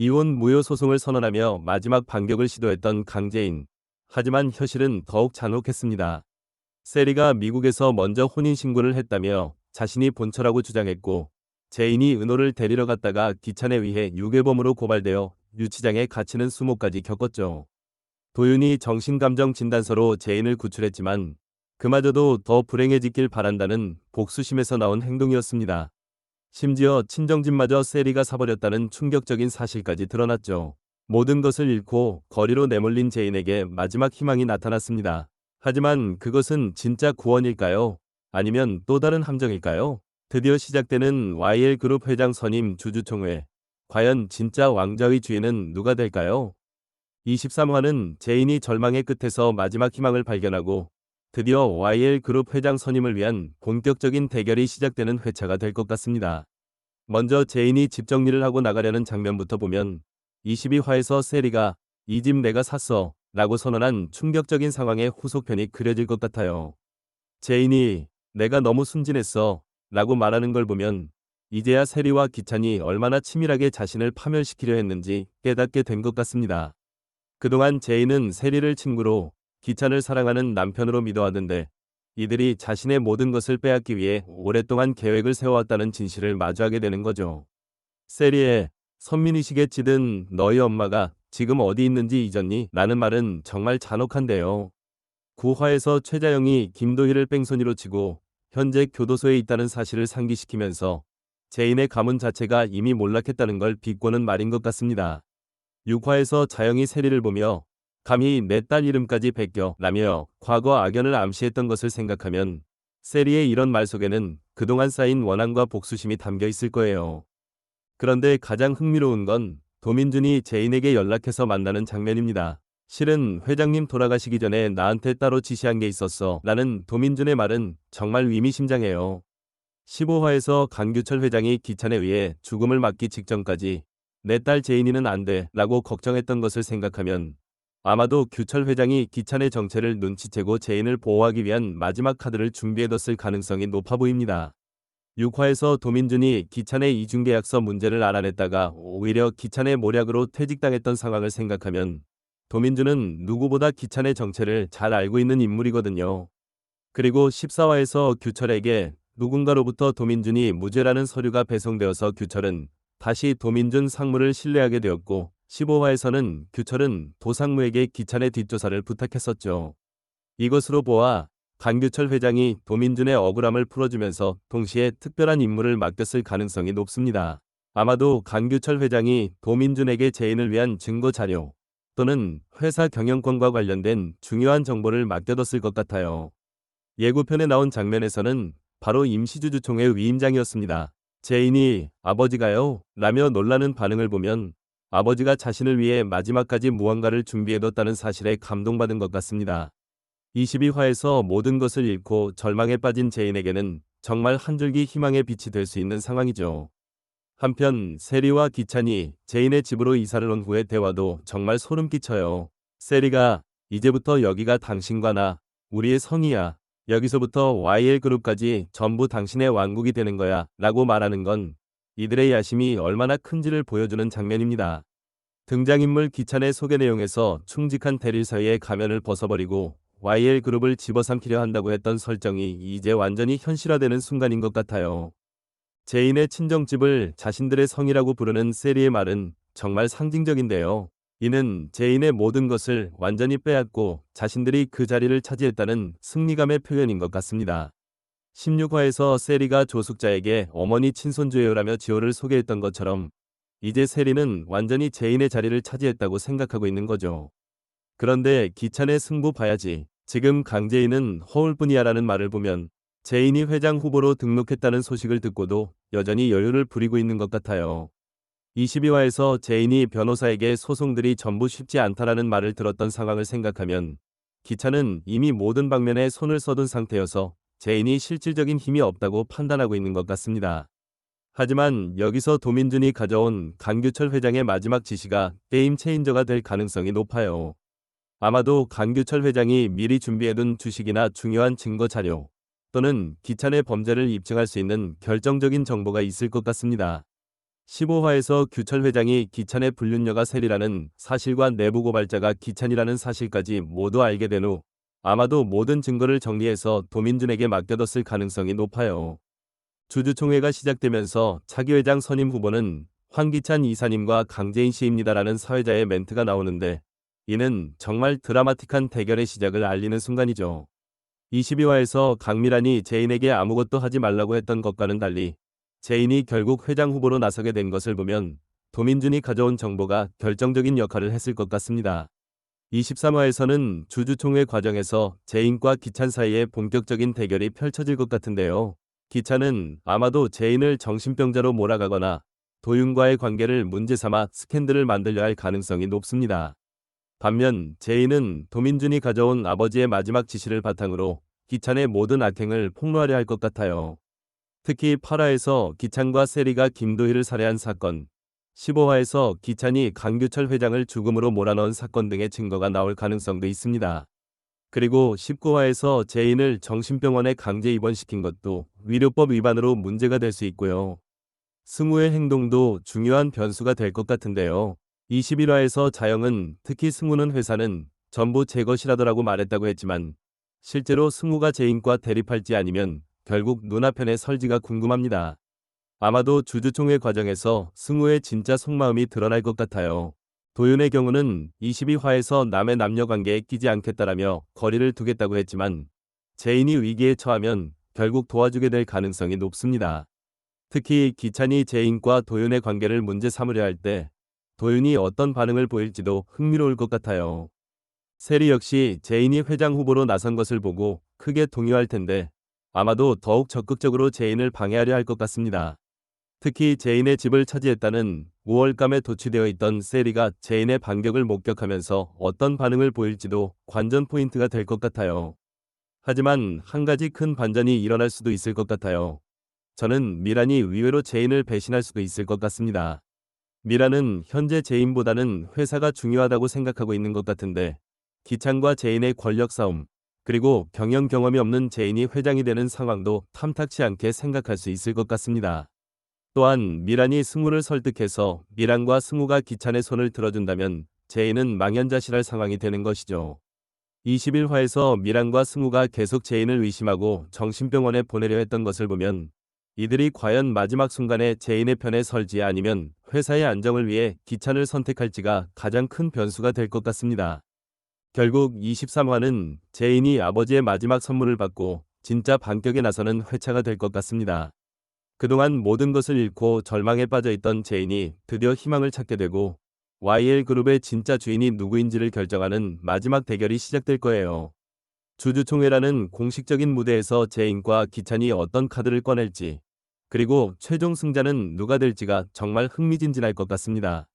이혼 무효 소송을 선언하며 마지막 반격을 시도했던 강제인. 하지만 현실은 더욱 잔혹했습니다. 세리가 미국에서 먼저 혼인신고를 했다며 자신이 본처라고 주장했고, 제인이 은호를 데리러 갔다가 기찬에 의해 유괴범으로 고발되어 유치장에 갇히는 수모까지 겪었죠. 도윤이 정신감정진단서로 제인을 구출했지만 그마저도 더 불행해지길 바란다는 복수심에서 나온 행동이었습니다. 심지어 친정집마저 세리가 사버렸다는 충격적인 사실까지 드러났죠. 모든 것을 잃고 거리로 내몰린 제인에게 마지막 희망이 나타났습니다. 하지만 그것은 진짜 구원일까요? 아니면 또 다른 함정일까요? 드디어 시작되는 YL그룹 회장 선임 주주총회. 과연 진짜 왕좌의 주인은 누가 될까요? 23화는 제인이 절망의 끝에서 마지막 희망을 발견하고 드디어 YL그룹 회장 선임을 위한 본격적인 대결이 시작되는 회차가 될 것 같습니다. 먼저 제인이 집 정리를 하고 나가려는 장면부터 보면 22화에서 세리가 "이 집 내가 샀어" 라고 선언한 충격적인 상황의 후속편이 그려질 것 같아요. 제인이 "내가 너무 순진했어" 라고 말하는 걸 보면 이제야 세리와 기찬이 얼마나 치밀하게 자신을 파멸시키려 했는지 깨닫게 된 것 같습니다. 그동안 제인은 세리를 친구로, 기찬을 사랑하는 남편으로 믿어왔는데 이들이 자신의 모든 것을 빼앗기 위해 오랫동안 계획을 세워왔다는 진실을 마주하게 되는 거죠. 세리의 "선민의식에 찌든 너희 엄마가 지금 어디 있는지 잊었니? 라는 말은 정말 잔혹한데요. 9화에서 최자영이 김도희를 뺑소니로 치고 현재 교도소에 있다는 사실을 상기시키면서 제인의 가문 자체가 이미 몰락했다는 걸 비꼬는 말인 것 같습니다. 6화에서 자영이 세리를 보며 "감히 내 딸 이름까지 베껴" 라며 과거 악연을 암시했던 것을 생각하면 세리의 이런 말 속에는 그동안 쌓인 원한과 복수심이 담겨 있을 거예요. 그런데 가장 흥미로운 건 도민준이 제인에게 연락해서 만나는 장면입니다. "실은 회장님 돌아가시기 전에 나한테 따로 지시한 게 있었어" 라는 도민준의 말은 정말 의미심장해요. 15화에서 강규철 회장이 기찬에 의해 죽음을 맞기 직전까지 "내 딸 제인이는 안 돼" 라고 걱정했던 것을 생각하면 아마도 규철 회장이 기찬의 정체를 눈치채고 제인을 보호하기 위한 마지막 카드를 준비해뒀을 가능성이 높아 보입니다. 6화에서 도민준이 기찬의 이중계약서 문제를 알아냈다가 오히려 기찬의 모략으로 퇴직당했던 상황을 생각하면 도민준은 누구보다 기찬의 정체를 잘 알고 있는 인물이거든요. 그리고 14화에서 규철에게 누군가로부터 도민준이 무죄라는 서류가 배송되어서 규철은 다시 도민준 상무를 신뢰하게 되었고, 15화에서는 규철은 도상무에게 기찬의 뒷조사를 부탁했었죠. 이것으로 보아 강규철 회장이 도민준의 억울함을 풀어주면서 동시에 특별한 임무를 맡겼을 가능성이 높습니다. 아마도 강규철 회장이 도민준에게 제인을 위한 증거 자료 또는 회사 경영권과 관련된 중요한 정보를 맡겨뒀을 것 같아요. 예고편에 나온 장면에서는 바로 임시주주총회 위임장이었습니다. 제인이 "아버지가요?" 라며 놀라는 반응을 보면 아버지가 자신을 위해 마지막까지 무언가를 준비해뒀다는 사실에 감동받은 것 같습니다. 22화에서 모든 것을 잃고 절망에 빠진 제인에게는 정말 한 줄기 희망의 빛이 될 수 있는 상황이죠. 한편 세리와 기찬이 제인의 집으로 이사를 온 후의 대화도 정말 소름 끼쳐요. 세리가 "이제부터 여기가 당신과 나, 우리의 성이야. 여기서부터 YL그룹까지 전부 당신의 왕국이 되는 거야" 라고 말하는 건 이들의 야심이 얼마나 큰지를 보여주는 장면입니다. 등장인물 기찬의 소개 내용에서 충직한 대릴 사이의 가면을 벗어버리고 YL그룹을 집어삼키려 한다고 했던 설정이 이제 완전히 현실화되는 순간인 것 같아요. 제인의 친정집을 자신들의 성이라고 부르는 세리의 말은 정말 상징적인데요. 이는 제인의 모든 것을 완전히 빼앗고 자신들이 그 자리를 차지했다는 승리감의 표현인 것 같습니다. 16화에서 세리가 조숙자에게 "어머니 친손주예요라며 지호를 소개했던 것처럼 이제 세리는 완전히 제인의 자리를 차지했다고 생각하고 있는 거죠. 그런데 "기찬의 승부 봐야지. 지금 강제인은 허울뿐이야라는 말을 보면 제인이 회장 후보로 등록했다는 소식을 듣고도 여전히 여유를 부리고 있는 것 같아요. 22화에서 제인이 변호사에게 "소송들이 전부 쉽지 않다라는 말을 들었던 상황을 생각하면 기찬은 이미 모든 방면에 손을 써둔 상태여서 제인이 실질적인 힘이 없다고 판단하고 있는 것 같습니다. 하지만 여기서 도민준이 가져온 강규철 회장의 마지막 지시가 게임 체인저가 될 가능성이 높아요. 아마도 강규철 회장이 미리 준비해둔 주식이나 중요한 증거 자료 또는 기찬의 범죄를 입증할 수 있는 결정적인 정보가 있을 것 같습니다. 15화에서 규철 회장이 기찬의 불륜녀가 셀이라는 사실과 내부 고발자가 기찬이라는 사실까지 모두 알게 된 후 아마도 모든 증거를 정리해서 도민준에게 맡겨뒀을 가능성이 높아요. 주주총회가 시작되면서 차기 회장 선임 후보는 황기찬 이사님과 강재인 씨입니다라는 사회자의 멘트가 나오는데 이는 정말 드라마틱한 대결의 시작을 알리는 순간이죠. 22화에서 강미란이 제인에게 아무것도 하지 말라고 했던 것과는 달리 제인이 결국 회장 후보로 나서게 된 것을 보면 도민준이 가져온 정보가 결정적인 역할을 했을 것 같습니다. 23화에서는 주주총회 과정에서 제인과 기찬 사이에 본격적인 대결이 펼쳐질 것 같은데요. 기찬은 아마도 제인을 정신병자로 몰아가거나 도윤과의 관계를 문제 삼아 스캔들을 만들려 할 가능성이 높습니다. 반면 제인은 도민준이 가져온 아버지의 마지막 지시를 바탕으로 기찬의 모든 악행을 폭로하려 할 것 같아요. 특히 8화에서 기찬과 세리가 김도희를 살해한 사건, 15화에서 기찬이 강규철 회장을 죽음으로 몰아넣은 사건 등의 증거가 나올 가능성도 있습니다. 그리고 19화에서 제인을 정신병원에 강제 입원시킨 것도 위료법 위반으로 문제가 될 수 있고요. 승우의 행동도 중요한 변수가 될 것 같은데요. 21화에서 자영은 특히 승우는 회사는 전부 제 것이라더라고 말했다고 했지만 실제로 승우가 제인과 대립할지 아니면 결국 누나편의 설지가 궁금합니다. 아마도 주주총회 과정에서 승우의 진짜 속마음이 드러날 것 같아요. 도윤의 경우는 22화에서 남의 남녀관계에 끼지 않겠다라며 거리를 두겠다고 했지만 제인이 위기에 처하면 결국 도와주게 될 가능성이 높습니다. 특히 기찬이 제인과 도윤의 관계를 문제 삼으려 할 때 도윤이 어떤 반응을 보일지도 흥미로울 것 같아요. 세리 역시 제인이 회장 후보로 나선 것을 보고 크게 동요할 텐데 아마도 더욱 적극적으로 제인을 방해하려 할 것 같습니다. 특히 제인의 집을 차지했다는 우월감에 도취되어 있던 세리가 제인의 반격을 목격하면서 어떤 반응을 보일지도 관전 포인트가 될 것 같아요. 하지만 한 가지 큰 반전이 일어날 수도 있을 것 같아요. 저는 미란이 의외로 제인을 배신할 수도 있을 것 같습니다. 미란은 현재 제인보다는 회사가 중요하다고 생각하고 있는 것 같은데 기찬과 제인의 권력 싸움, 그리고 경영 경험이 없는 제인이 회장이 되는 상황도 탐탁치 않게 생각할 수 있을 것 같습니다. 또한 미란이 승우를 설득해서 미란과 승우가 기찬의 손을 들어준다면 제인은 망연자실할 상황이 되는 것이죠. 21화에서 미란과 승우가 계속 제인을 의심하고 정신병원에 보내려 했던 것을 보면 이들이 과연 마지막 순간에 제인의 편에 설지 아니면 회사의 안정을 위해 기찬을 선택할지가 가장 큰 변수가 될 것 같습니다. 결국 23화는 제인이 아버지의 마지막 선물을 받고 진짜 반격에 나서는 회차가 될 것 같습니다. 그동안 모든 것을 잃고 절망에 빠져 있던 제인이 드디어 희망을 찾게 되고 YL그룹의 진짜 주인이 누구인지를 결정하는 마지막 대결이 시작될 거예요. 주주총회라는 공식적인 무대에서 제인과 기찬이 어떤 카드를 꺼낼지, 그리고 최종 승자는 누가 될지가 정말 흥미진진할 것 같습니다.